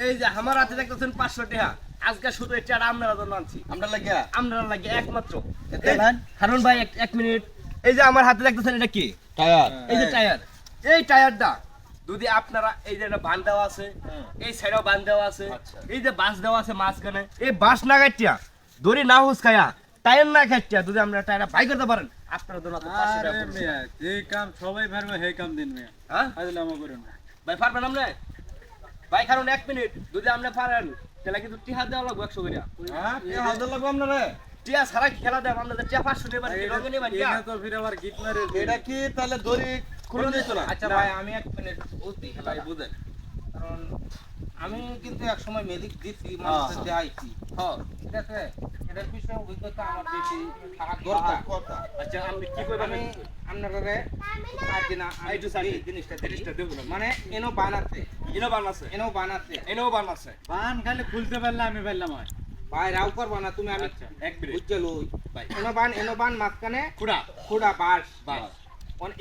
এই যে আমার হাতে দেখতেছেন 500 টাকা আজকে শুধু এটা আপনারা জন্য আনছি আপনারা লাগে একমাত্র হারুন ভাই এক মিনিট এই যে আমার হাতে দেখতেছেন এটা কি টায়ার এই যে টায়ার এই টায়ারটা যদি আপনারা এই যে এটা বান দেওয়া আছে এই সাইডেও বান দেওয়া আছে এই যে বাস দেওয়া আছে মাঝখানে এই বাস না কাটিয়া দড়ি না হুসকায়া টায়ার না কাটিয়া যদি আমরা টায়ারটা বাই করতে পারেন আপনারা জন্য 500 টাকা মিয়া যে কাম সবাই পারবে সেই কাম দিন মিয়া হ্যাঁ আজলামো করুন ভাই পারবেন আপনি ভাই কারণ 1 মিনিট যদি আপনি পারেন তাহলে কিন্তু টিহা দেওয়া লাগবে 100 করিয়া হ্যাঁ কি হাজার লাগবে আপনারে টিয়া সারা খেলা দেব আমরা টিয়া 500 টাকা বাড়ি রঙে নেবেন এটা তো ফির আবার গিট মারে এটা কি তাহলে দড়ি খুলে দিত না আচ্ছা ভাই আমি 1 মিনিট বুঝছি ভাই বুঝেন কারণ আমি কিন্তু এক সময় মেডিক দিছি মানুষের দেখাইছি হ্যাঁ ঠিক আছে এটার বিষয়ে অভিজ্ঞতা আমার বেশি থাকা দরকার কথা আচ্ছা আপনি কি কইবেন আমি আপনারে আর দিনা একটু সাইড জিনিসটা দেব না মানে এনো বানাতে ইনো বানাছে এনো বানাতে এনেও বানাছে বান খালি খুলতে পারলে আমি পারলাম হয় ভাই রাও করবা না তুমি আমি আচ্ছা, এক মিনিট বুঝছো লই ভাই এনো বান মাঝখানে খুড়া খুড়া বাস বাস।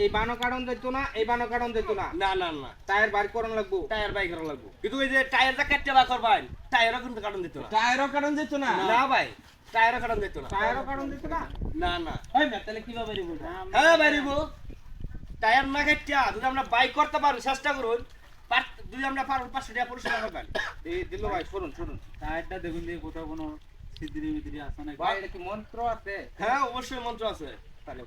এই বানো কারণ দিত না এই বানো কারণ দিত না না না না টায়ার বার করন লাগবো টায়ার বাই করা লাগবে কিন্তু এই যে টায়ারটা কাটতে বা করবেন টায়ারও কিন্তু কাটন দিত না টায়ারও কারণ দিত না না ভাই টায়ারও কাটন দিত না টায়ারও কারণ দিত না না না হয় না তাহলে কিভাবে রিবো হ্যাঁ বাইরিব টায়ার না কাটিয়া যদি আমরা বাই করতে পারো চেষ্টা করুন যদি আমরা পারো 500 টাকা পুরস্কার পাবেন এই দিল ভাই শুনুন শুনুন টায়ারটা দেখুন দিয়ে কোথাও কোনো সিদ্রি মিদ্রি আছে নাকি ভাই এটা কি মন্ত্র আছে হ্যাঁ অবশ্যই মন্ত্র আছে তাহলে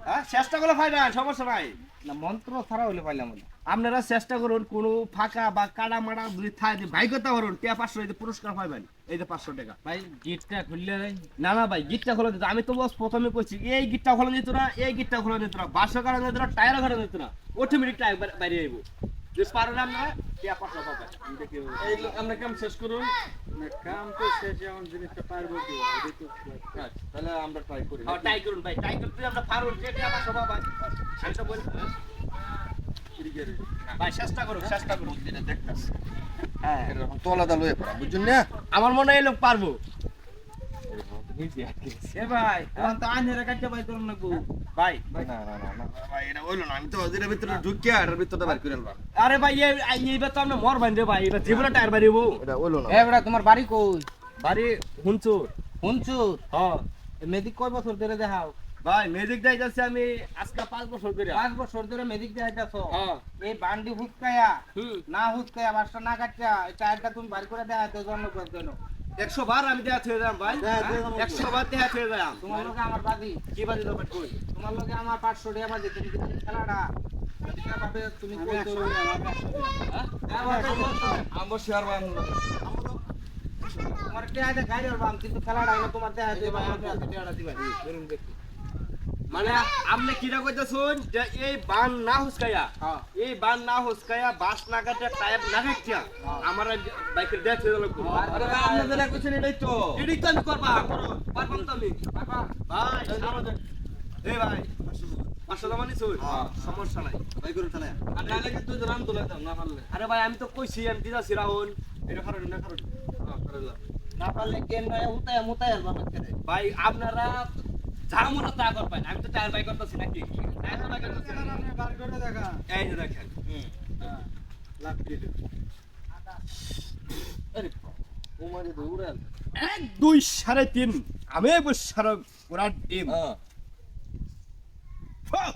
হ্যাঁ চেষ্টা করলে ফাইবেন সমস্যা নাই না মন্ত্র ছাড়া হইলে পাইলাম না আপনারা চেষ্টা করুন কোনো ফাঁকা বা কাটা মারা যদি থাকে ভাই করতে পারুন টিয়া 500 এই পুরস্কার পাইবেন এই যে 500 টাকা ভাই গিটটা খুললে রে না না ভাই গিটটা খোলা দিত আমি তো বস প্রথমে কইছি এই গিটটা খোলা দিত না এই গিটটা খোলা দিত না বাসা কারণ দিত না টায়ার কারণ দিত না অটোমেটিক টায়ার বাইরে আইবো যে পারেন আমরা টিয়া 500 পাবেন দেখি এই আমরা কাম শেষ করুন না কাম তো শেষ এমন জিনিসটা পারবো কি এটা তো আচ্ছা, তাহলে আমরা ট্রাই করি হ্যাঁ ট্রাই করুন ভাই ট্রাই করতে আমরা পারুন যে টিয়া 500 পাবেন আমি তো বলি ভাই চেষ্টা করুন চেষ্টা করুন দেখতাছি হ্যাঁ এরকম তলাদা লয়ে পড়া বুঝছেন না আমার মনে হয় এই লোক পারবো এ ভাই তোমার তো আইনের কাটতে বাই করুন লাগবো ভাই না না না না ভাই এটা হইলো না আমি তো এর ভিতরে ঢুকিয়া এর ভিতরে বাইর করে আনলাম আরে ভাই এইবার তো আমরা মর বান্ধে ভাই এবার জীবনে টায়ার বাড়িব এটা হইলো না এ বড়া তোমার বাড়ি কই বাড়ি হুনচুর হুনচুর হ্যাঁ মেদিক কয় বছর ধরে দেখাও ভাই ম্যাজিক দেখাইতেছি আমি আজকে 5 বছর ধরে 5 বছর ধরে মেদিক দেখাইতাছো হ্যাঁ এই বান্ডি হুসকায়া হুম না হুসকায়া বাসটা না কাটটা এই টায়ারটা তুমি বার করে দেখাইতে জন্য কেন 100 বার আমি দেখা থয়ে যাম ভাই দেখা থয়ে যাম। 100 বার দেখা থয়ে যাম তোমার লগে আমার বাদি কি বাজি দাও কই তোমার লগে আমার 500 টাকা বাদি তুমি কিন্তু খেলাটা ভাবে তুমি কই তো আমো শেয়ার বান তোমার টাকা দেখাই আর বাম কিন্তু খেলাটা হলো তোমার দেখা দেবা আমার টাকাটা দিবা ধরুন দেখি মানে আপনি কিরা কইতাছুন যে এই বান না হুসকায়া হ্যাঁ এই বান না হুসকায়া বাস না কাটে টায়ার না কাটিয়া আমার বাইকের দেখ থয়ে গেল আরে ভাই আপনি যেটা কইছেন এটাই তো এডি তো আমি করবা পারবাম তো আমি বাবা ভাই আমাদের এই ভাই 500 টাকা নিছুন হ্যাঁ। সমস্যা নাই ভাই করে তাহলে আর নালে কিন্তু রাম তুলে দাও না পারলে আরে ভাই আমি তো কইছি আমি দিতাছি রাহুল এটা কারণ না কারণ হ্যাঁ করে দাও না পারলে কেন ভাই উতায় মুতায় বাবা করে ভাই আপনারা যা মনে তা করবেন আমি তো টায়ার বাই করতেছি নাকি টায়ার তো বাই করতেছি না। আপনি বার করে দেখা এই যে দেখেন লাভ দিলে আরে ওমারে দৌড়াল 1 2 3.5 আমি বসার পুরা টিম হ্যাঁ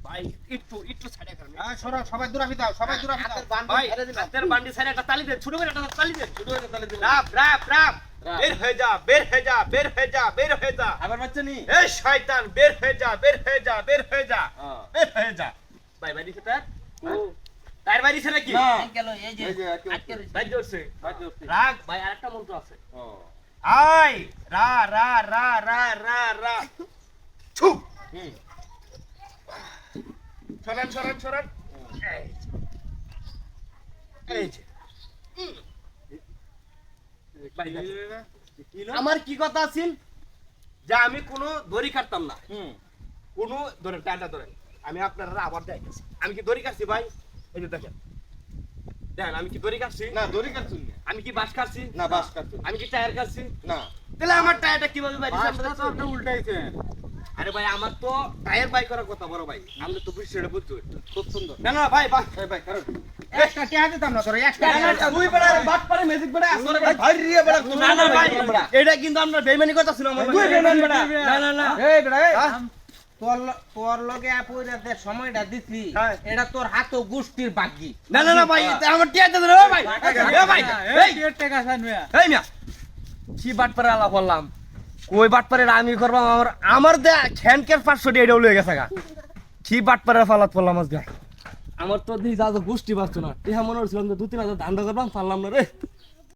ভাই একটু ছাড়া করেন হ্যাঁ সরা সবাই দূরাফি দাও সবাই দূরাফি দাও ভাই হাতের বান্ডি ছাড়া একটা তালি দেন ছোট করে একটা তালি দেন ছোট করে তালি দেন রাপ রাপ রাপ বের হয়ে যা বের হয়ে যা বের হয়ে যা বের হয়ে যা আবার বাচ্চা নি এই শয়তান বের হয়ে যা বের হয়ে যা বের হয়ে যা হ্যাঁ বের হয়ে যা ভাই ভাই দিছে তার ও তার ভাই দিছে নাকি না গেল এই যে এই যে একে আজকে ভাই ধরছে ভাই দোস্তি রাগ ভাই আরেকটা মন্ত্র আছে ও আই রা রা রা রা রা রা ছু হুম সরান সরান সরান এই যে ভাই, আমার কি কথা আছিল যে আমি কোনো দড়ি কাটতাম না হুম কোনো ধরেন টাটা ধরেন আমি আপনারা আবার দেখাচ্ছি আমি কি দড়ি কাটছি ভাই এই যে দেখেন দেখেন আমি কি দড়ি কাটছি না দড়ি কাটছুন না আমি কি বাস কাটছি না বাস কাটছুন আমি কি টায়ার কাটছি না তাহলে আমার টায়ারটা কিভাবে বাইরে বাসটা তো আপনি উল্টাইছেন আরে ভাই আমার তো টায়ার বাই করার কথা বড় ভাই আপনি তো বিষয়টা বুঝছো খুব সুন্দর না না ভাই বাস এই ভাই কারণ একটা টিয়া দিতাম না তোর একটা তুই বড় বাট পারে ম্যাজিক বড় আসরে ভাই ভাই রে বড় না না ভাই এটা কিন্তু আমরা বেইমানি কথা ছিল আমার তুই বেইমান বড় না না না এই বেটা এই তোর লগে আপুরা যে সময়টা দিছি এটা তোর হাত গুষ্টির বাকি না না না ভাই এটা আমার টিয়া দে রে ভাই এ ভাই এই এই টাকা ছাড়বে এই মিয়া কি বাট পারে আলা বললাম কই বাট পারে আমি করবাম আমার দে খ্যানকের 500 টাকা লয়ে গেছে গা কি বাট পারে ফালাত পড়লাম আজকে আমার তো দিই যা গোষ্ঠী বাঁচতো না টিহা মনে হচ্ছিল 2-3 হাজার ধান্দা করবাম পারলাম না রে